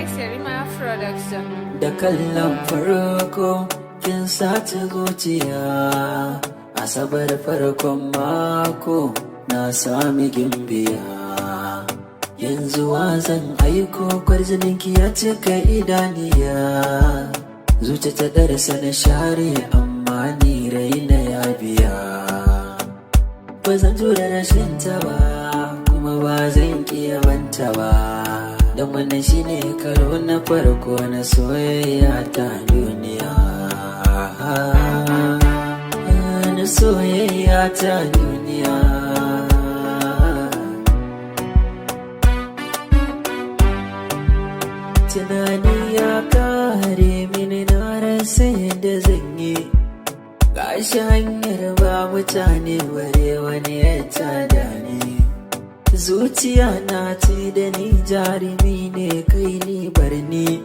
Exerima Production. Da kallon farko kin sace zuciya, asabar farkon mako na sami gimbiya. Yanzu zan aiko kwarjininki ya cika idaniya, zuci ta darsa na share amma ni raina ya biya. Ba zan jure rashin ta ba, kuma ba zan kiya banta ba, don wannan shine karo na farko na soyayya ta duniya. Na soyayya ta duniya. Tunani ya kare mini na rasa yadda zan yi, gashi hanyar ba mutane bare wani ya tada ni. Zuciya na ce da ni jarumi ne kai ni barni,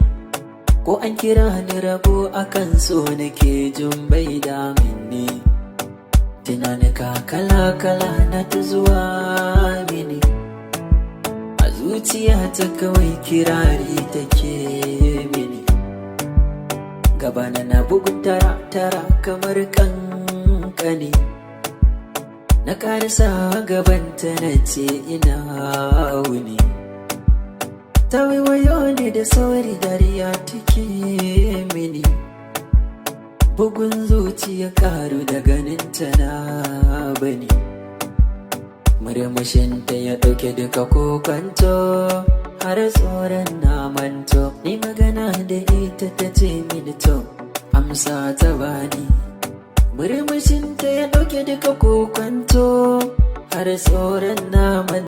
ko an kira ni rabo akan so nake jin bai damin ni. Tunanika kala-kala na ta zuwa mini, a zuciya ta kawai kirari take mini. Gabana na bugun tara-tara kamar kankani, na karasa gabanta na ce ina wuni. Ta waiwayo ne da sauri dariya take mini, bugun zuciya karu da ganinta na bani. Murmushinta ya ɗauke duka kokonto, har tsoron na manto. Ni magana da ita ta ce mini to, amsa ta bani. Murmushinta ya ɗauke duka kokonto, har tsoron na manto.